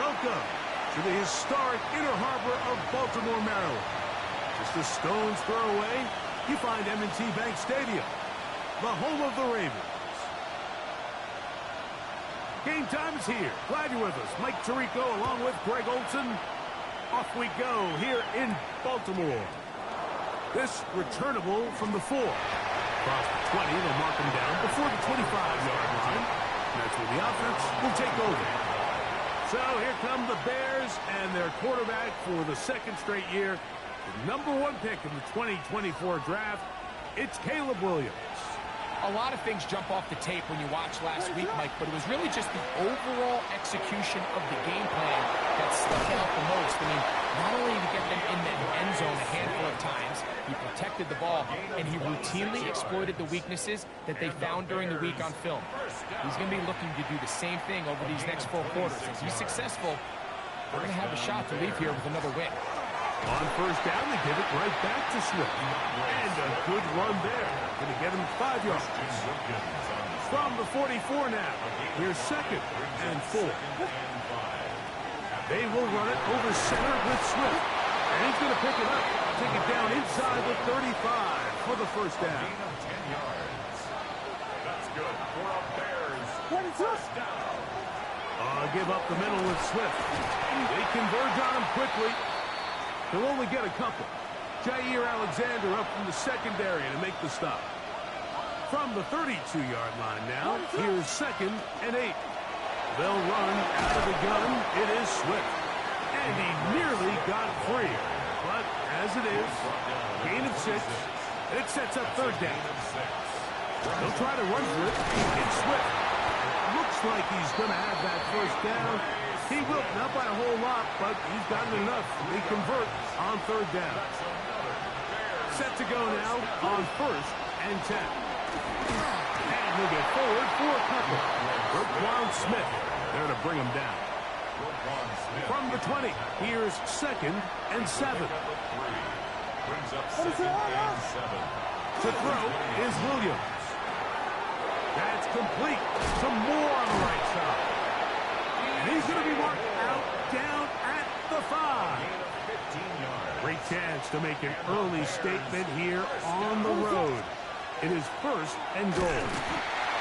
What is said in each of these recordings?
Welcome to the historic Inner Harbor of Baltimore, Maryland. Just a stone's throw away, you find M&T Bank Stadium, the home of the Ravens. Game time is here. Glad you're with us. Mike Tirico along with Greg Olson. Off we go here in Baltimore. This returnable from the 4. Across the 20, they'll mark him down before the 25-yard line. That's where the offense will take over. So here come the Bears and their quarterback for the second straight year. The #1 pick in the 2024 draft, it's Caleb Williams. A lot of things jump off the tape when you watch last week, Mike, but it was really just the overall execution of the game plan that stuck out the most. I mean, not only did he get them in the end zone a handful of times, he protected the ball, and he routinely exploited the weaknesses that they found during the week on film. He's going to be looking to do the same thing over these next 4 quarters. If he's successful, we're going to have a shot to leave here with another win. On first down, they give it right back to Swift. And a good run there. Going to get him 5 yards. From the 44 now. Here's 2nd and 4. They will run it over center with Swift. And he's going to pick it up. Take it down inside the 35 for the first down. That's good for a Bears first down. Give up the middle with Swift. They converge on him quickly. They'll only get a couple. Jair Alexander up from the secondary to make the stop. From the 32-yard line now, here's 2nd and 8. They'll run out of the gun. It is Swift. And he nearly got free. But as it is, gain of 6. It sets up 3rd down. They'll try to run for it. It's Swift. Looks like he's going to have that first down. He will, not by a whole lot, but he's gotten enough. They convert on 3rd down. Set to go now on 1st and 10. And he'll get forward for a couple. Roquan Smith there to bring him down. From the 20, here's 2nd and 7. Brings up 2nd and 7. To throw is Williams. That's complete. Some more on the right side. And he's going to be marked out down at the 5. Great chance to make an early statement here on the road. It is 1st and goal.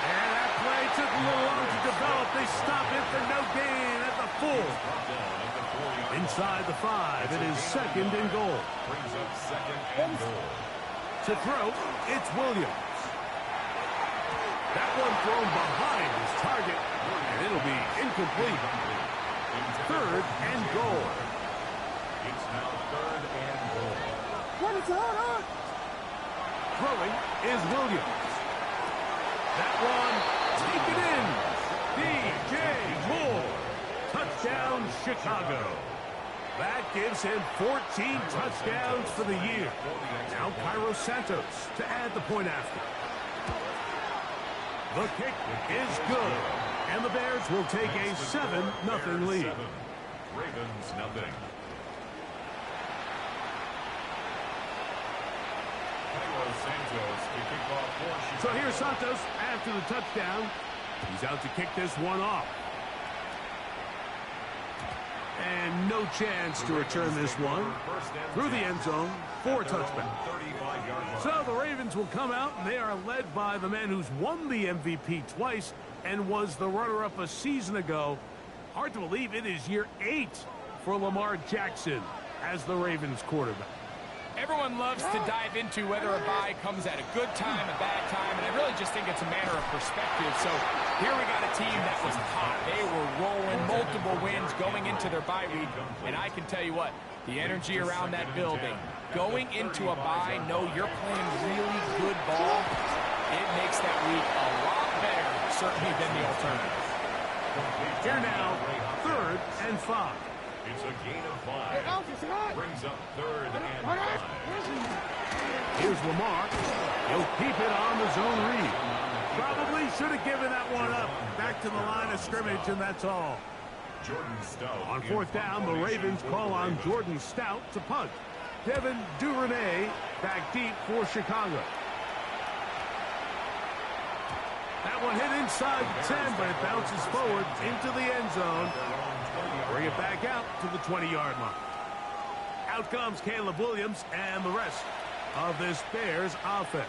And that play took a little long to develop. They stop it for no gain at the 4. Inside the 5, it is 2nd and goal. Brings up 2nd and goal. To throw, it's Williams. That one thrown behind his target, and it'll be incomplete. 3rd and goal. It's now 3rd and goal. Throwing is Williams. That one taken in. DJ Moore. Touchdown, Chicago. That gives him 14 touchdowns for the year. Now Cairo Santos to add the point after. The kick is good, and the Bears will take a 7-0 lead. Ravens 0. So here's Santos after the touchdown. He's out to kick this one off. And no chance to return this one through the end zone for a touchback. So the Ravens will come out, and they are led by the man who's won the MVP twice and was the runner-up a season ago. Hard to believe it is year 8 for Lamar Jackson as the Ravens quarterback. Everyone loves to dive into whether a bye comes at a good time, a bad time, and I really just think it's a matter of perspective. So here we got a team that was hot. They were rolling, multiple wins going into their bye week, and I can tell you what, the energy around that building, going into a bye, know you're playing really good ball, it makes that week a lot better, certainly, than the alternative. Here now, 3rd and 5. It's a gain of 5. Brings up 3rd and 5. Here's Lamar. He'll keep it on the zone read. Probably should have given that one up. Back to the line of scrimmage, and that's all. Jordan Stout. On 4th down, the Ravens call on Jordan Stout to punt. Devin Duvernay back deep for Chicago. That one hit inside the 10, but it bounces forward into the end zone. Bring it back out to the 20-yard line. Out comes Caleb Williams and the rest of this Bears offense.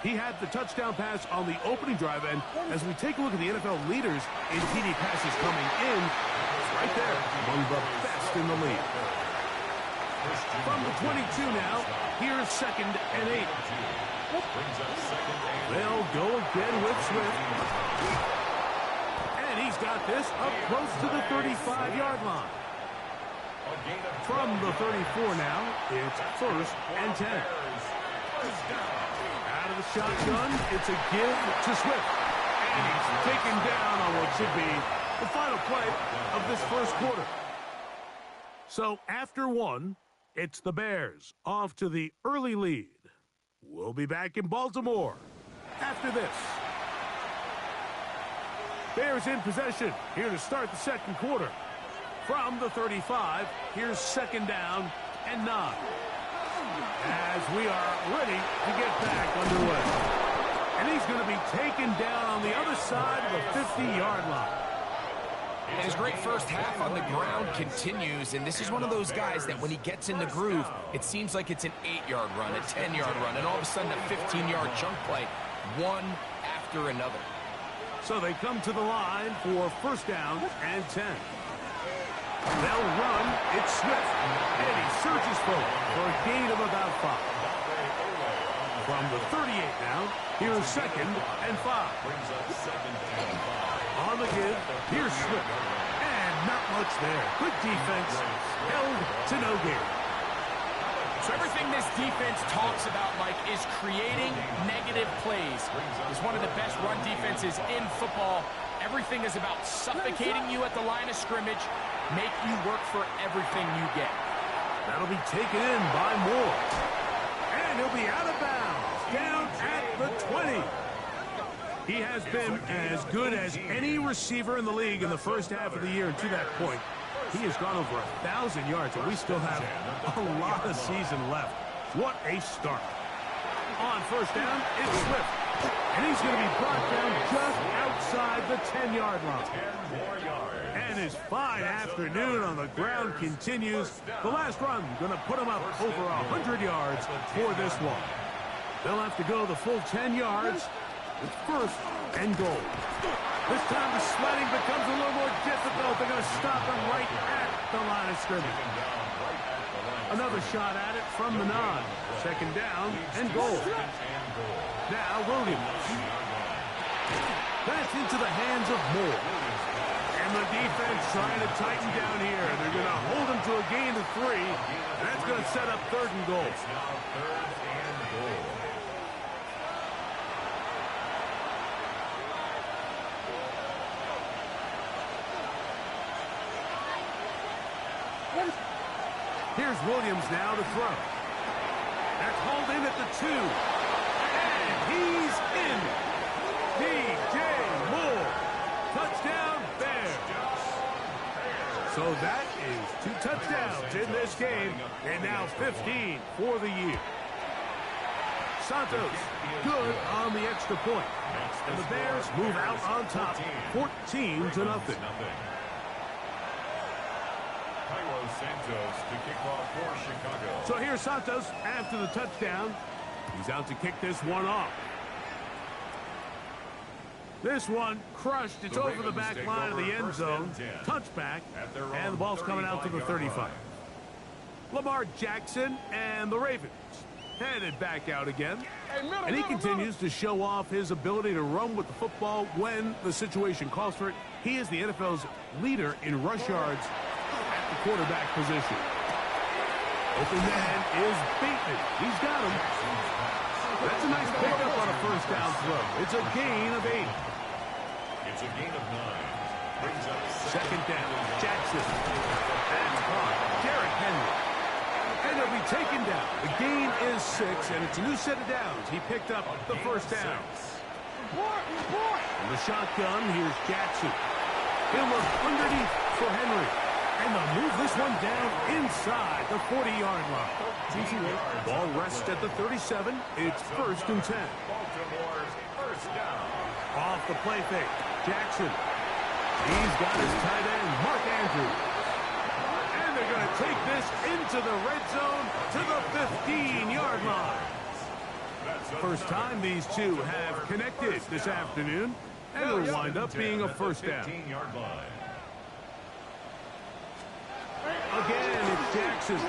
He had the touchdown pass on the opening drive, and as we take a look at the NFL leaders in TD passes coming in, right there, among the best in the league. From the 22 now, here's 2nd and 8. They'll go again with Swift. And he's got this up close to the 35-yard line. From the 34 now, it's 1st and 10. Out of the shotgun, it's a give to Swift. And he's taken down on what should be the final play of this first quarter. So after one, it's the Bears off to the early lead. We'll be back in Baltimore after this. Bears in possession here to start the second quarter. From the 35, here's 2nd down and 9. As we are ready to get back underway. And he's going to be taken down on the other side of the 50-yard line. And his great first half on the ground continues, and this is one of those guys that when he gets in the groove, it seems like it's an 8-yard run, a 10-yard run, and all of a sudden a 15-yard chunk play, one after another. So they come to the line for 1st down and 10. They'll run. It's Swift. And he surges forward for a gain of about 5. From the 38 now, here's 2nd and 5. On the give, here's Swift. And not much there. Good defense. Held to no gain. So everything this defense talks about, Mike, is creating negative plays. It's one of the best run defenses in football. Everything is about suffocating you at the line of scrimmage, make you work for everything you get. That'll be taken in by Moore. And he'll be out of bounds, down at the 20. He has been as good as any receiver in the league in the first half of the year, and to that point, he has gone over 1,000 yards, and we still have a lot of season left. What a start. On 1st down, it's Swift. And he's going to be brought down just outside the 10-yard line. And his fine afternoon on the ground continues. The last run going to put him up over 100 yards for this one. They'll have to go the full 10 yards with 1st and goal. This time the sledding becomes a little more difficult. They're going to stop him right at the line of scrimmage. Another shot at it from the 9. 2nd down and goal. Now Williams. That's into the hands of Moore. And the defense trying to tighten down here. They're going to hold him to a gain of 3. And that's going to set up 3rd and goal. Here's Williams now to throw. That's hauled in at the 2. And he's in. DJ Moore. Touchdown, Bears. So that is 2 touchdowns in this game. And now 15 for the year. Santos good on the extra point. And the Bears move out on top 14-0. Santos to kick off for Chicago. So here's Santos after the touchdown. He's out to kick this one off. This one crushed. It's over the back line of the end zone. Touchback. And the ball's coming out to the 35. Lamar Jackson and the Ravens headed back out again. And he continues to show off his ability to run with the football when the situation calls for it. He is the NFL's leader in rush yards at the quarterback position. Open man is Bateman. He's got him. That's a nice pickup on a first down throw. It's a gain of 8. It's a gain of 9. Brings up 2nd down. Jackson. That's caught. Derrick Henry. And he'll be taken down. The gain is 6, and it's a new set of downs. He picked up the first down. In the shotgun, here's Jackson. He'll look underneath for Henry. And they'll move this one down inside the 40-yard line. Ball rests at the 37. It's 1st and 10. Baltimore's first down. Off the play fake. Jackson. He's got his tight end, Mark Andrews. And they're going to take this into the red zone to the 15-yard line. First time these two have connected this afternoon, and it'll wind up being a first down. Again, it's Jackson.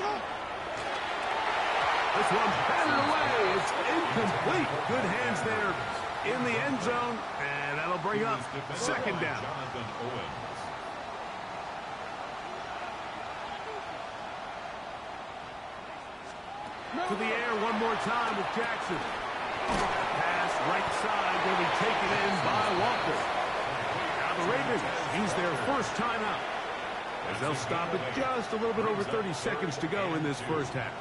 This one's batted away. It's incomplete. Good hands there in the end zone, and that'll bring up second down. To the air one more time with Jackson. Pass right side will be taken in by Walker. Now the Ravens use their first timeout, as they'll stop it just a little bit over 30 seconds to go in this first half.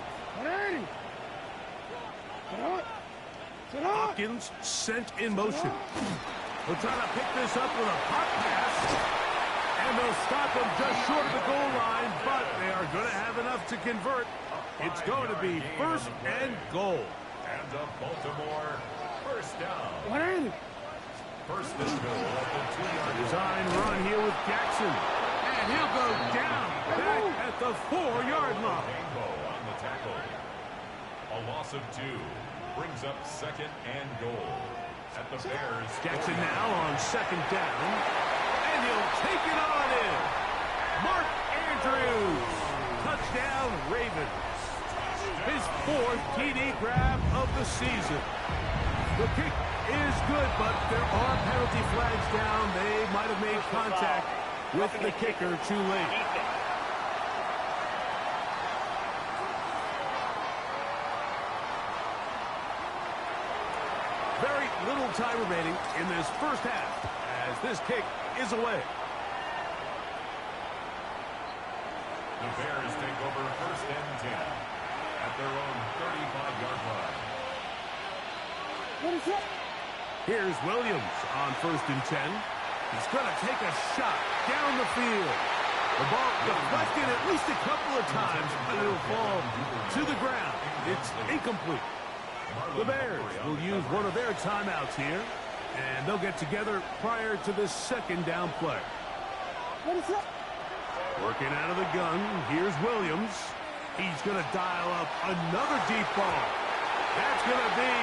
Hopkins sent in motion. They'll try to pick this up with a pop pass, and they'll stop him just short of the goal line, but they are going to have enough to convert. It's going to be first and goal. And a Baltimore first down. First and goal at the 2-yard line. Design run here with Jackson. And he'll go down back at the 4-yard line. Rainbow on the tackle. A loss of 2 brings up second and goal at the Bears. Jackson now on second down. And he'll take it on in. Mark Andrews. Touchdown Ravens. His 4th TD grab of the season. The kick is good, but there are penalty flags down. They might have made contact with the kicker too late. Very little time remaining in this first half as this kick is away. The Bears take over first and 10 at their own 35-yard line. Here's Williams on first and 10. He's going to take a shot down the field. The ball deflected at least a couple of times, but it'll fall to the ground. It's incomplete. The Bears will use one of their timeouts here, and they'll get together prior to this second down play. Working out of the gun, here's Williams. He's going to dial up another deep ball. That's going to be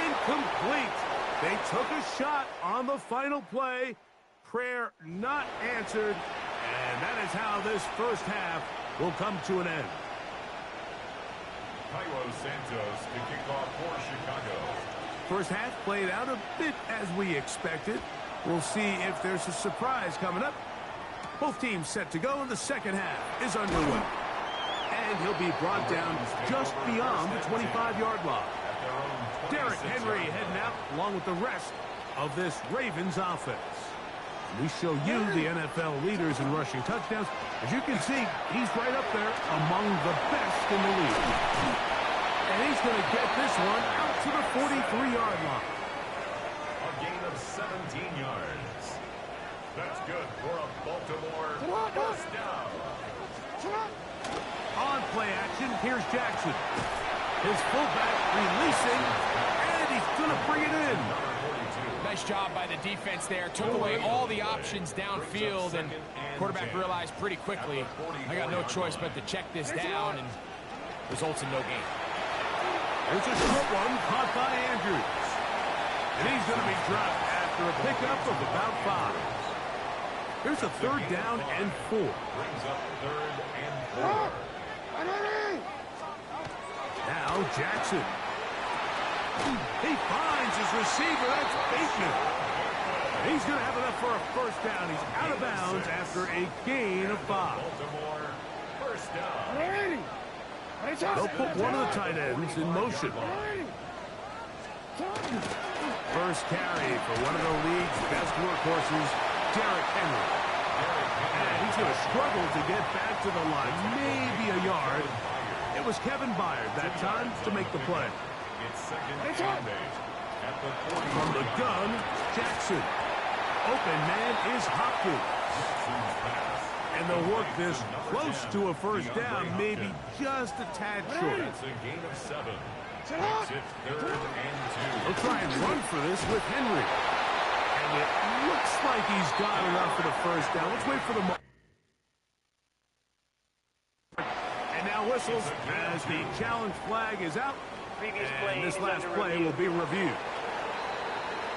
incomplete. They took a shot on the final play. Prayer not answered. And that is how this first half will come to an end. Cairo Santos to kick off for Chicago. First half played out a bit as we expected. We'll see if there's a surprise coming up. Both teams set to go, and the second half is underway. And he'll be brought down just beyond the 25-yard line. Derrick Henry heading out along with the rest of this Ravens offense. We show you the NFL leaders in rushing touchdowns. As you can see, he's right up there among the best in the league. And he's going to get this one out to the 43-yard line. A gain of 17 yards. That's good for a Baltimore first down. On play action, here's Jackson. His fullback releasing, and he's going to bring it in. Nice job by the defense there. Took away all the options downfield, and quarterback realized pretty quickly, I got no choice but to check this down, and results in no gain. There's a short one caught by Andrews. And he's going to be dropped after a pickup of about 5. Here's a third down and 4. Brings up third and 4. Now Jackson. He finds his receiver. That's Bateman. He's going to have enough for a first down. He's out of bounds after a gain of 5. Baltimore first down. They'll put one of the tight ends in motion. First carry for one of the league's best workhorses, Derrick Henry. And he's going to struggle to get back to the line, maybe a yard. It was Kevin Byard that time to make the play. It's second and 8 at the 40. From the gun, Jackson. Open man is Hopkins. And they'll work this close to a first down, maybe just a tad short. It's a gain of 7. Makes it third and 2. They'll try and run for this with Henry. And It looks like he's got enough for the first down. Let's wait for the mark. And now whistles as the challenge flag is out. And this last play will be reviewed.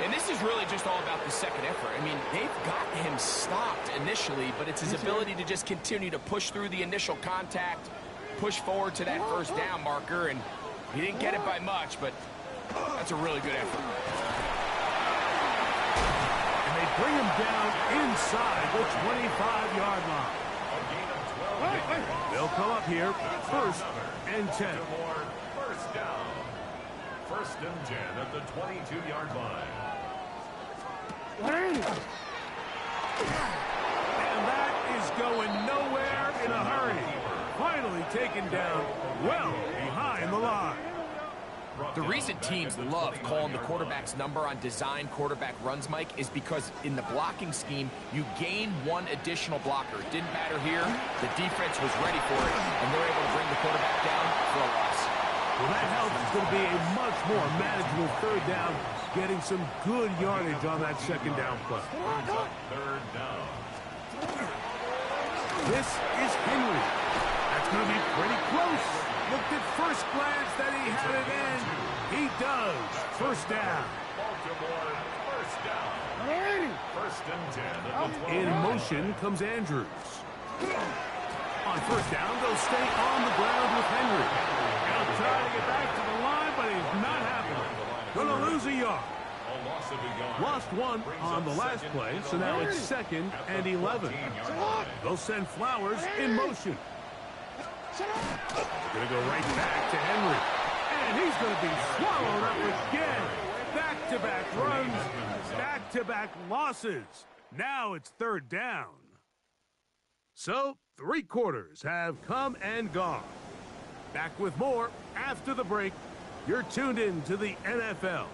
And this is really just all about the second effort. I mean, they've got him stopped initially, but it's his ability to just continue to push through the initial contact, push forward to that first down marker, and he didn't get it by much, but that's a really good effort. And they bring him down inside the 25-yard line. They'll come up here, 1st and 10. First down. 1st and 10 at the 22-yard line. And that is going nowhere in a hurry. Finally taken down well behind the line. The reason teams love calling the quarterback's number on design quarterback runs, Mike, is because in the blocking scheme, you gain one additional blocker. It didn't matter here. The defense was ready for it, and they're able to bring the quarterback down for a loss. Well, that helps. It's going to be a much more manageable 3rd down, getting some good yardage on that 2nd down play. 3rd down. This is Henry. That's going to be pretty close. Looked at first glance that he had it in. He does. 1st down. Baltimore, 1st down. 1st and 10 at the 12. In motion comes Andrews. On 1st down, they'll stay on the ground with Henry. He'll try to get back to the line, but he's not happening. Going to lose a yard. A loss of a yard. Lost one on the last play, so now it's 2nd and 11. They'll send Flowers in motion. Going to go right back to Henry. And he's going to be swallowed up again. Back-to-back runs, back-to-back losses. Now it's 3rd down. So, 3 quarters have come and gone. Back with more after the break. You're tuned in to the NFL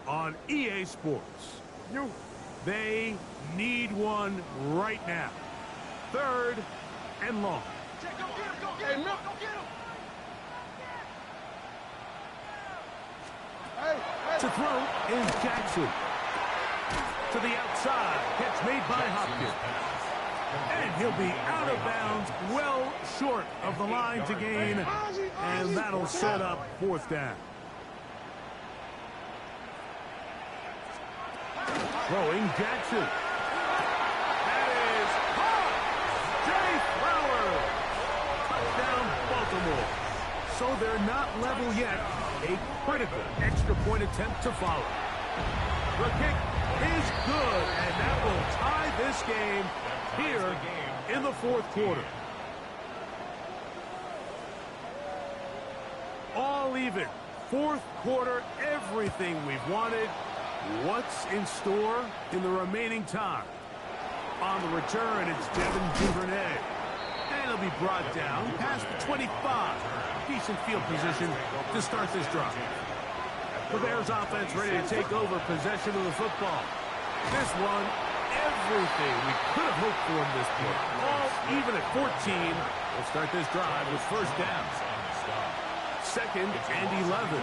on EA Sports. They need one right now. 3rd and long. To throw is Jackson. To the outside. Catch made by Hopkins. And he'll be out of bounds, well short of the line to gain. And that'll set up 4th down. Throwing Jackson. That is caught. Jay Flowers. Touchdown, Baltimore. So they're not level yet. A critical extra point attempt to follow. The kick is good, and that will tie this game here in the 4th quarter. All even. 4th quarter, everything we've wanted. What's in store in the remaining time? On the return, it's Devin Duvernay. And he'll be brought down past the 25. Decent field position to start this drive. The Bears offense ready to take over possession of the football. This one, everything we could have hoped for in this play. All even at 14. We'll start this drive with 1st down. 2nd and 11.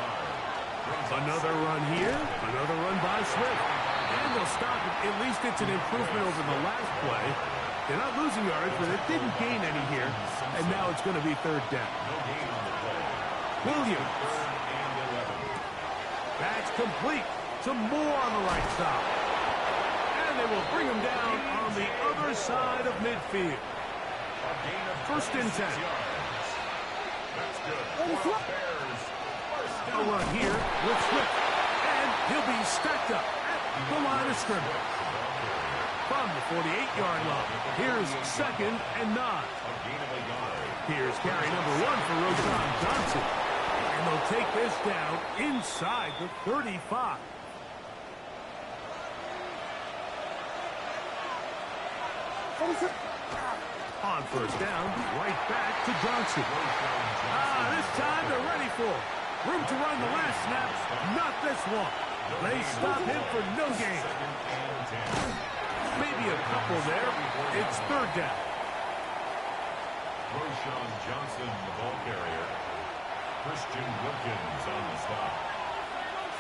Another run here. Another run by Swift. And they'll stop it. At least it's an improvement over the last play. They're not losing yards, but it didn't gain any here. And now it's going to be 3rd down. Williams. That's complete. Some more on the right side. And they will bring him down on the other side of midfield. 1st and 10. That's good. A run here with Swift. And he'll be stacked up at the line of scrimmage. From the 48-yard line, here's 2nd and 9. Here's carry number 1 for Roschon Johnson. And they'll take this down inside the 35. On 1st down, right back to Johnson. This time they're ready for it. Room to run the last snap, not this one. They stop him for no gain. Maybe a couple there. It's 3rd down. Roschon Johnson, the ball carrier. Christian Wilkins on the stop.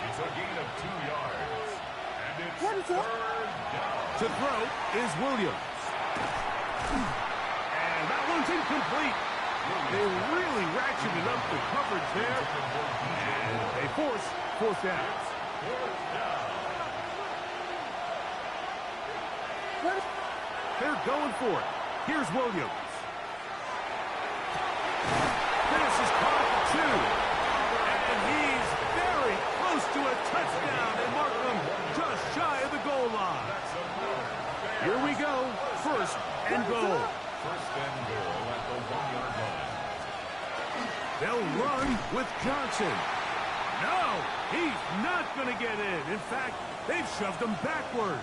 It's a gain of 2 yards. And it's 3rd To throw is Williams. And that one's incomplete. They really ratcheted up the coverage there. And they force fourth down. They're going for it. Here's Williams. This is caught for 2. And he's very close to a touchdown. They mark him just shy of the goal line. Here we go. First and goal. First and goal at the 1-yard line. They'll run with Johnson. No, he's not going to get in. In fact, they've shoved him backwards.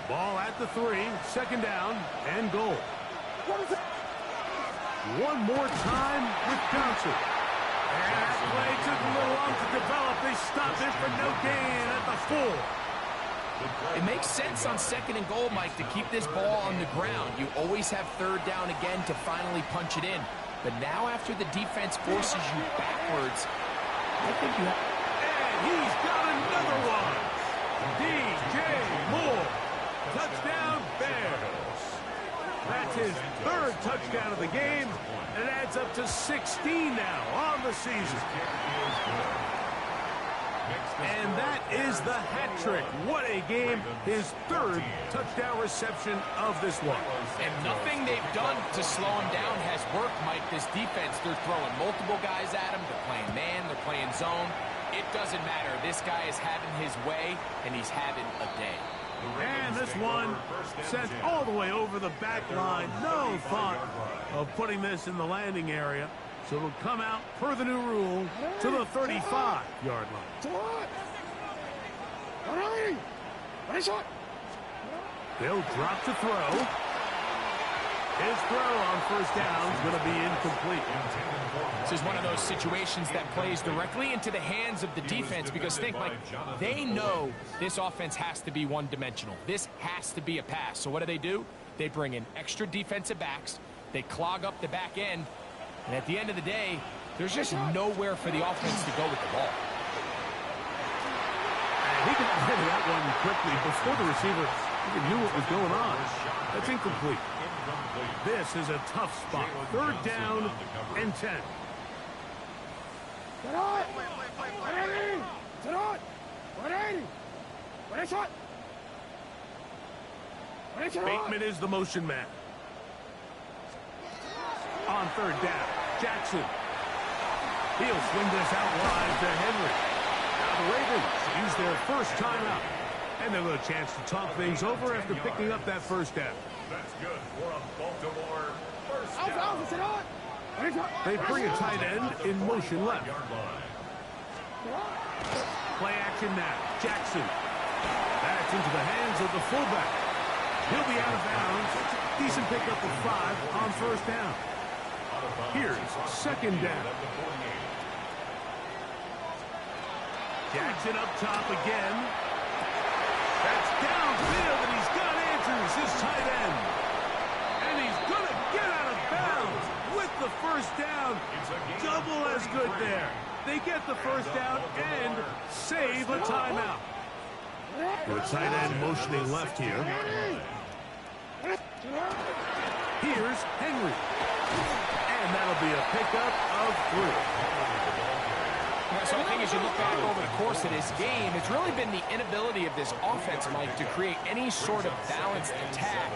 Ball at the 3, second down and goal. One more time with Johnson. And that play took a little long to develop. They stopped it for no gain at the 4. It makes sense on second and goal, Mike, to keep this ball on the ground. You always have third down again to finally punch it in. But now after the defense forces you backwards, I think you have... And he's got another one. DJ Moore. Touchdown, Bears. That's his third touchdown of the game, and it adds up to 16 now on the season. And that is the hat trick. What a game. His third touchdown reception of this one. And nothing they've done to slow him down has worked, Mike. This defense, they're throwing multiple guys at him. They're playing man, they're playing zone. It doesn't matter. This guy is having his way, and he's having a day. And this one sent all the way over the back line. No thought of putting this in the landing area. So it'll come out, per the new rule, to the 35-yard line. They'll drop to throw. His throw on first down is going to be incomplete. This is one of those situations that plays directly into the hands of the defense because think, Mike, they know this offense has to be one-dimensional. This has to be a pass. So what do? They bring in extra defensive backs. They clog up the back end. And at the end of the day, there's just nowhere for the offense to go with the ball. And he got rid of that one quickly before the receiver even knew what was going on. That's incomplete. This is a tough spot. Third down and 10. Bateman is the motion man. On third down, Jackson. He'll swing this out wide to Henry. Now the Ravens use their first timeout. And they'll have a chance to talk things over after picking up that first down. That's good for a Baltimore first down. They bring a tight end in motion left. Play action now. Jackson. That's into the hands of the fullback. He'll be out of bounds. Decent pickup of 5 on first down. Here's second down. Jackson up top again. That's downfield, and he's got Andrews, his tight end. And he's going to get out of bounds with the first down. Double as good there. They get the first down and save a timeout. The tight end motioning left here. Here's Henry. And that'll be a pickup of 3. So I think as you look back over the course of this game, it's really been the inability of this offense, Mike, to create any sort of balanced attack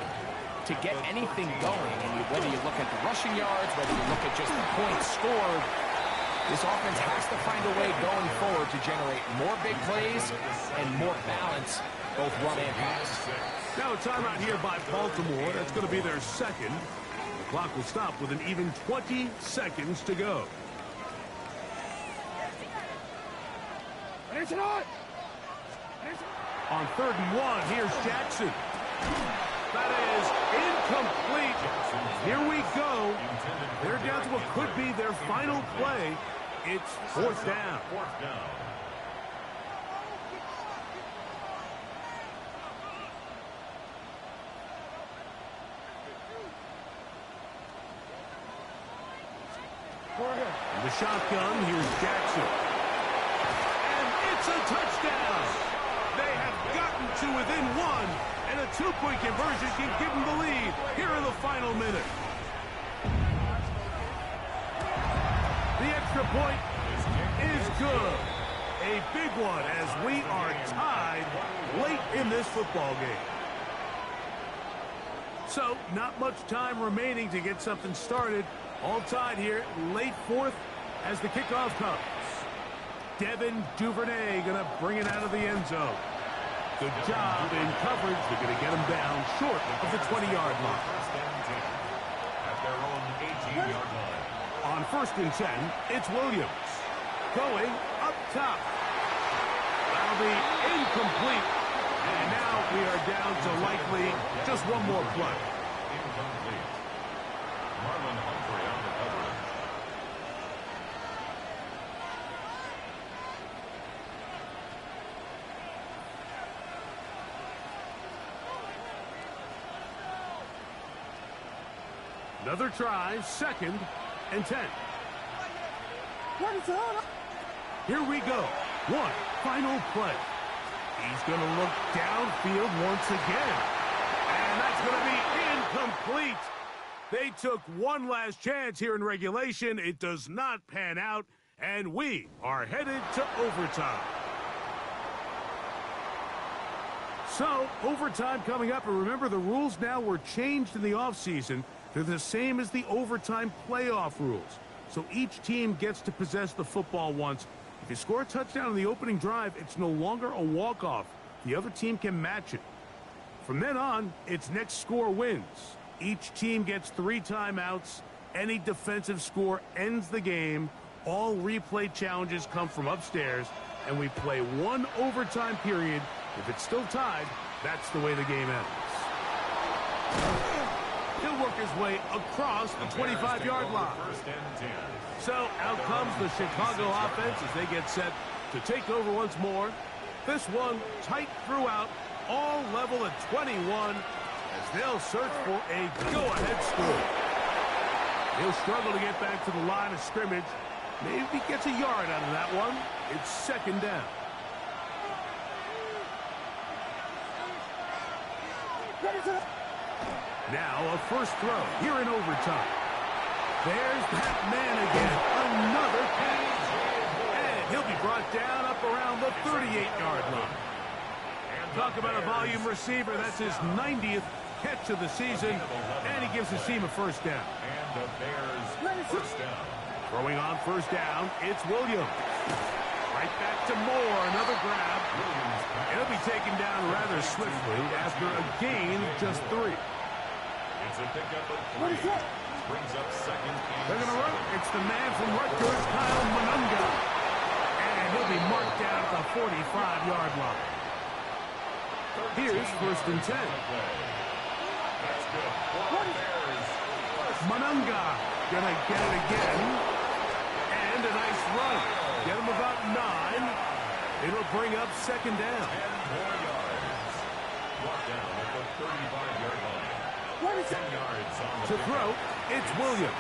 to get anything going. And whether you look at the rushing yards, whether you look at just the points scored, this offense has to find a way going forward to generate more big plays and more balance, both run and pass. Now a timeout here by Baltimore. That's going to be their second. The clock will stop with an even 20 seconds to go. On third and 1, here's Jackson. That is incomplete. Here we go. They're down to what could be their final play. It's fourth down. In the shotgun, here's Jackson. And it's a touchdown. They have gotten to within one, and a two-point conversion can give them the lead here in the final minute. The extra point is good. A big one as we are tied late in this football game. So, not much time remaining to get something started. All tied here, late fourth as the kickoff comes. Devin Duvernay going to bring it out of the end zone. Good job in coverage. They're going to get him down short of the 20-yard line. At their own 18-yard line. On 1st and 10, it's Williams. Going up top. That'll be incomplete. And now we are down to likely just one more play. Incomplete. Marlon Humphrey on the coverage. Another try, 2nd and 10. Here we go. One final play. He's going to look downfield once again. And that's going to be incomplete. They took one last chance here in regulation. It does not pan out, and we are headed to overtime. So, overtime coming up, and remember the rules now were changed in the offseason. They're the same as the overtime playoff rules. So each team gets to possess the football once. If you score a touchdown on the opening drive, it's no longer a walk-off. The other team can match it. From then on, it's next score wins. Each team gets 3 timeouts. Any defensive score ends the game. All replay challenges come from upstairs, and we play 1 overtime period. If it's still tied, that's the way the game ends. He'll work his way across the 25-yard line. So out comes the Chicago offense as they get set to take over once more. This one tight throughout, all level at 21 as they'll search for a go-ahead score. He'll struggle to get back to the line of scrimmage. Maybe he gets a yard out of that one. It's 2nd down. Now a first throw here in overtime. There's that man again. Another catch. And he'll be brought down up around the 38-yard line. Talk about a volume receiver. That's his 90th catch of the season. And he gives his team a first down. And the Bears first down. Throwing on first down, it's Williams. Right back to Moore. Another grab. He'll be taken down rather swiftly after a gain of just 3. It's a pickup of 3. Brings up 2nd and They're going to run. It's the man from Rutgers, Kyle Monunga. And he'll be marked down at the 45-yard line. Here's 1st and 10. That's good. Monunga going to get it again. And a nice run. Get him about 9. It'll bring up 2nd down. 10 more yards. Brought down at the 35-yard line. 10 yards on the To throw, it's Williams.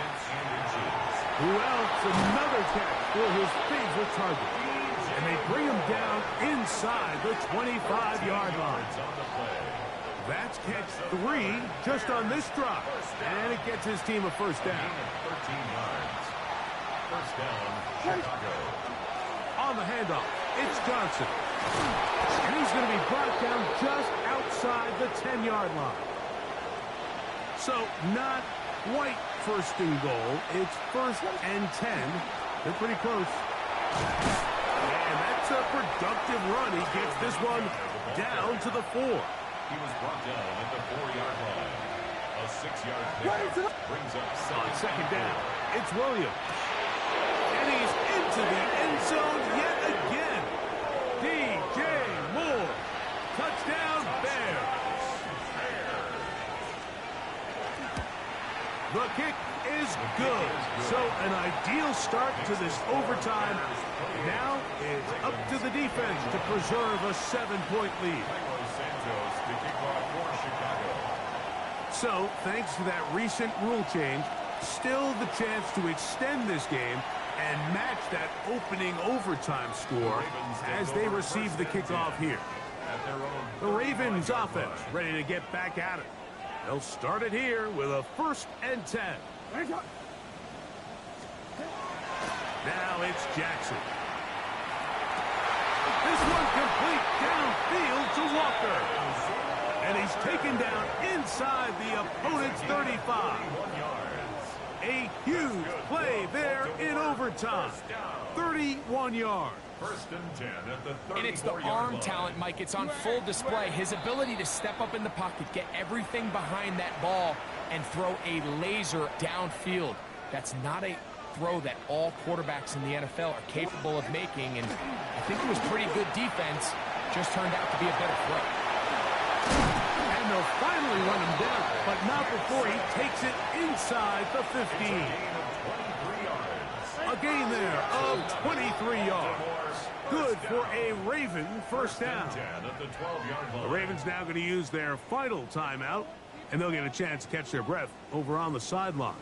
Who else? Another catch for his favorite target. And they bring him down inside the 25-yard line. That's catch 3 just on this drive. And it gets his team a first down. 13 yards. First down, Chicago. On the handoff, it's Johnson. And he's going to be brought down just outside the 10-yard line. So not quite 1st and goal. It's 1st and 10. They're pretty close. And that's a productive run. He gets this one down to the 4. He was brought down at the 4-yard line. A 6-yard pickup brings up On 2nd down, it's Williams. And he's into the end zone yet again. DJ Moore. Touchdown, Bears. The kick is good. So an ideal start to this overtime. Now it's up to the defense to preserve a 7-point lead. Santos to kick off for Chicago. So, thanks to that recent rule change, still the chance to extend this game and match that opening overtime score as they receive the kickoff here. At their own The Ravens offense ready to get back at it. They'll start it here with a 1st and 10. Now it's Jackson. This one complete downfield to Walker. And he's taken down inside the opponent's 35. 31 yards. A huge play there in overtime. 31 yards. 1st and 10 at the 34-yard And it's the arm talent, Mike. It's on full display. His ability to step up in the pocket, get everything behind that ball, and throw a laser downfield. That's not a throw that all quarterbacks in the NFL are capable of making, and I think it was pretty good defense. Just turned out to be a better throw. And they'll finally run him down, but not before he takes it inside the 15. A gain there of 23 yards. Good for a Raven 1st down. The Ravens now going to use their final timeout, and they'll get a chance to catch their breath over on the sideline.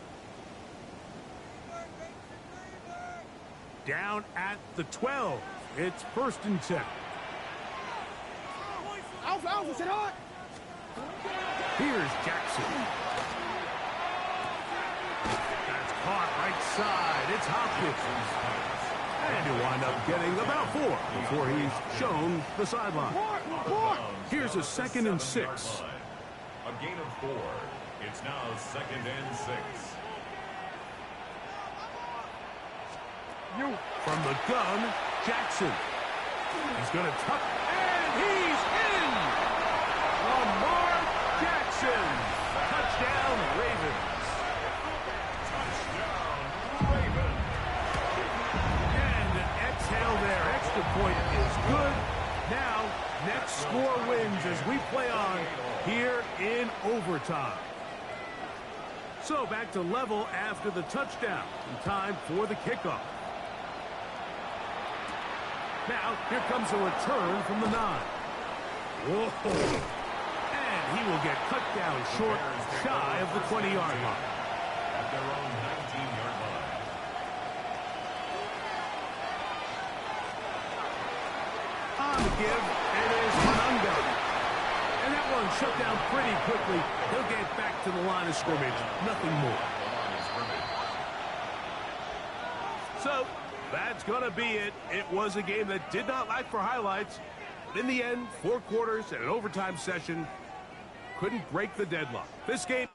Down at the 12. It's 1st and 10. Here's Jackson. That's caught right side. It's Hopkins. And he'll wind up getting about 4 before he's shown the sideline. Here's a 2nd and 6. A gain of 4. It's now 2nd and 6. From the gun, Jackson. He's going to tuck, and he's in! Lamar Jackson. Touchdown, Ravens. Touchdown, Ravens. And an exhale there. Extra point is good. Now, next score wins as we play on here in overtime. So back to level after the touchdown. In time for the kickoff. Now, here comes a return from the 9. Whoa. And he will get cut down short, shy of the 20-yard line. At their own 19-yard line. On the give, it is Monunga. And that one shut down pretty quickly. He'll get back to the line of scrimmage. Nothing more. So, that's going to be it. It was a game that did not lack for highlights. But in the end, 4 quarters and an overtime session couldn't break the deadlock. This game...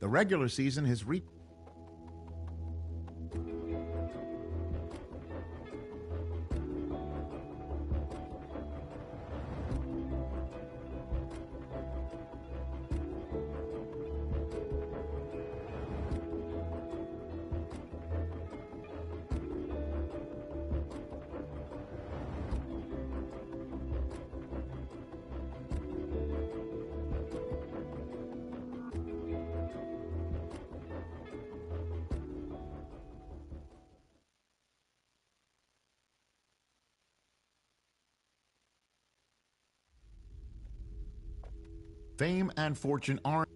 The regular season has reached. Fame and fortune aren't